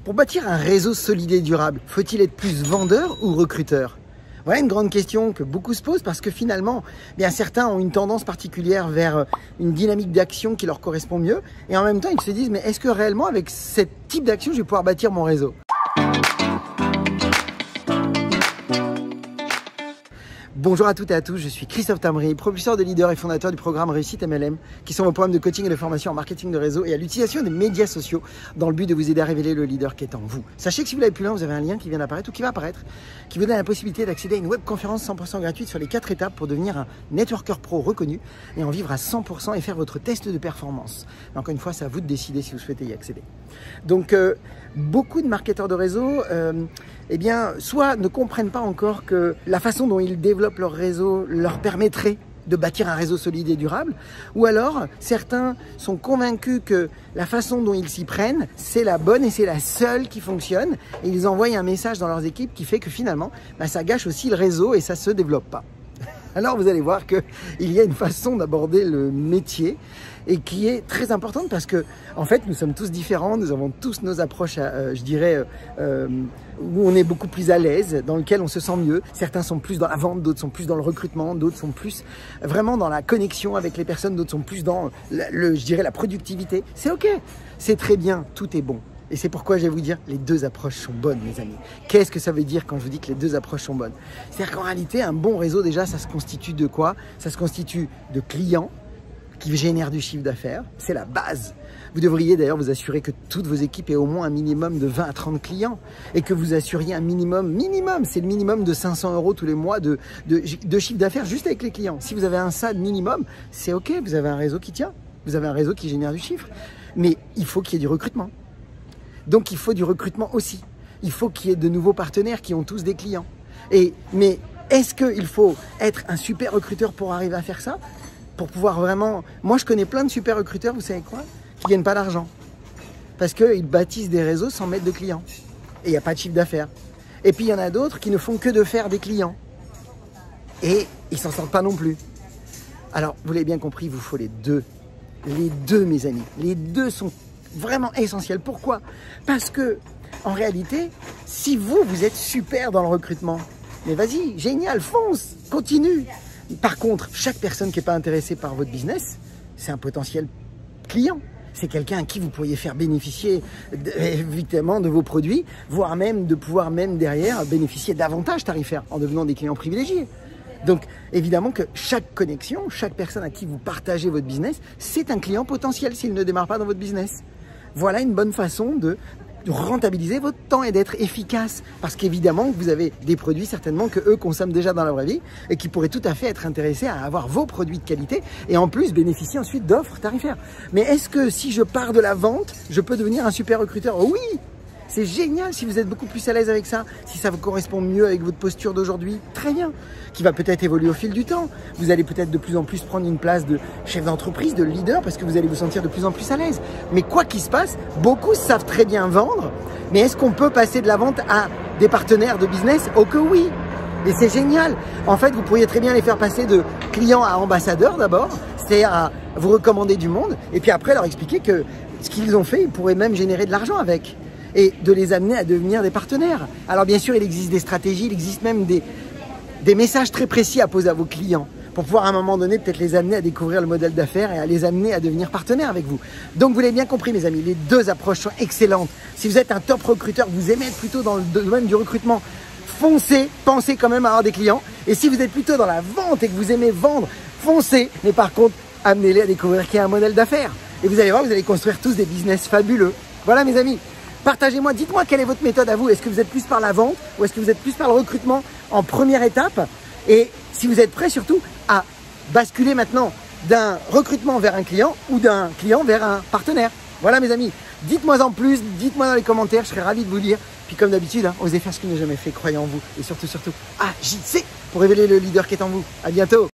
Pour bâtir un réseau solide et durable, faut-il être plus vendeur ou recruteur? Voilà une grande question que beaucoup se posent parce que finalement, bien certains ont une tendance particulière vers une dynamique d'action qui leur correspond mieux et en même temps ils se disent mais est-ce que réellement avec ce type d'action je vais pouvoir bâtir mon réseau? Bonjour à toutes et à tous, je suis Christophe Tamry, propulseur de leader et fondateur du programme Réussite MLM, qui sont vos programmes de coaching et de formation en marketing de réseau et à l'utilisation des médias sociaux dans le but de vous aider à révéler le leader qui est en vous. Sachez que si vous l'avez plus loin, vous avez un lien qui vient d'apparaître ou qui va apparaître, qui vous donne la possibilité d'accéder à une webconférence 100% gratuite sur les 4 étapes pour devenir un networker pro reconnu et en vivre à 100% et faire votre test de performance. Mais encore une fois, c'est à vous de décider si vous souhaitez y accéder. Donc, beaucoup de marketeurs de réseau, eh bien, soit ne comprennent pas encore que la façon dont ils développent leur réseau leur permettrait de bâtir un réseau solide et durable, ou alors certains sont convaincus que la façon dont ils s'y prennent, c'est la bonne et c'est la seule qui fonctionne, et ils envoient un message dans leurs équipes qui fait que finalement, ça gâche aussi le réseau et ça se développe pas. Alors vous allez voir qu'il y a une façon d'aborder le métier et qui est très importante parce que en fait nous sommes tous différents, nous avons tous nos approches, je dirais, où on est beaucoup plus à l'aise, dans lequel on se sent mieux. Certains sont plus dans la vente, d'autres sont plus dans le recrutement, d'autres sont plus vraiment dans la connexion avec les personnes, d'autres sont plus dans je dirais la productivité. C'est ok, c'est très bien, tout est bon. Et c'est pourquoi je vais vous dire, les deux approches sont bonnes, mes amis. Qu'est-ce que ça veut dire quand je vous dis que les deux approches sont bonnes? C'est-à-dire qu'en réalité, un bon réseau, déjà, ça se constitue de quoi? Ça se constitue de clients qui génèrent du chiffre d'affaires. C'est la base. Vous devriez d'ailleurs vous assurer que toutes vos équipes aient au moins un minimum de 20 à 30 clients et que vous assuriez un minimum, c'est le minimum de 500 € tous les mois de chiffre d'affaires juste avec les clients. Si vous avez un SAD minimum, c'est ok, vous avez un réseau qui tient, vous avez un réseau qui génère du chiffre. Mais il faut qu'il y ait du recrutement. Donc il faut du recrutement aussi. Il faut qu'il y ait de nouveaux partenaires qui ont tous des clients. Mais est-ce qu'il faut être un super recruteur pour arriver à faire ça? Pour pouvoir vraiment... Moi je connais plein de super recruteurs, vous savez quoi? Qui ne gagnent pas d'argent. Parce qu'ils bâtissent des réseaux sans mettre de clients. Et il n'y a pas de chiffre d'affaires. Et puis il y en a d'autres qui ne font que de faire des clients. Et ils s'en sortent pas non plus. Alors vous l'avez bien compris, il vous faut les deux. Les deux mes amis. Les deux sont vraiment essentiel. Pourquoi? Parce que, en réalité, si vous êtes super dans le recrutement, mais vas-y, génial, fonce, continue. Par contre, chaque personne qui n'est pas intéressée par votre business, c'est un potentiel client. C'est quelqu'un à qui vous pourriez faire bénéficier évidemment de vos produits, voire même de pouvoir même derrière bénéficier d'avantages tarifaires en devenant des clients privilégiés. Donc, évidemment que chaque connexion, chaque personne à qui vous partagez votre business, c'est un client potentiel s'il ne démarre pas dans votre business. Voilà une bonne façon de rentabiliser votre temps et d'être efficace. Parce qu'évidemment, vous avez des produits certainement que eux consomment déjà dans la vraie vie et qui pourraient tout à fait être intéressés à avoir vos produits de qualité et en plus bénéficier ensuite d'offres tarifaires. Mais est-ce que si je pars de la vente, je peux devenir un super recruteur? Oui! C'est génial si vous êtes beaucoup plus à l'aise avec ça, si ça vous correspond mieux avec votre posture d'aujourd'hui, très bien, qui va peut-être évoluer au fil du temps. Vous allez peut-être de plus en plus prendre une place de chef d'entreprise, de leader, parce que vous allez vous sentir de plus en plus à l'aise. Mais quoi qu'il se passe, beaucoup savent très bien vendre, mais est-ce qu'on peut passer de la vente à des partenaires de business? Oh que oui! Et c'est génial. En fait, vous pourriez très bien les faire passer de clients à ambassadeurs d'abord, c'est-à-dire à vous recommander du monde, et puis après leur expliquer que ce qu'ils ont fait, ils pourraient même générer de l'argent avec. Et de les amener à devenir des partenaires. Alors bien sûr, il existe des stratégies, il existe même des messages très précis à poser à vos clients pour pouvoir à un moment donné peut-être les amener à découvrir le modèle d'affaires et à les amener à devenir partenaires avec vous. Donc vous l'avez bien compris mes amis, les deux approches sont excellentes. Si vous êtes un top recruteur, vous aimez être plutôt dans le domaine du recrutement, foncez, pensez quand même à avoir des clients. Et si vous êtes plutôt dans la vente et que vous aimez vendre, foncez, mais par contre, amenez-les à découvrir qu'il y a un modèle d'affaires. Et vous allez voir, vous allez construire tous des business fabuleux. Voilà mes amis. Partagez-moi, dites-moi quelle est votre méthode à vous. Est-ce que vous êtes plus par la vente ou est-ce que vous êtes plus par le recrutement en première étape? Et si vous êtes prêt surtout à basculer maintenant d'un recrutement vers un client ou d'un client vers un partenaire. Voilà mes amis, dites-moi en plus, dites-moi dans les commentaires, je serai ravi de vous lire. Puis comme d'habitude, osez faire ce qui n'est jamais fait, croyez en vous et surtout, agissez pour révéler le leader qui est en vous. À bientôt.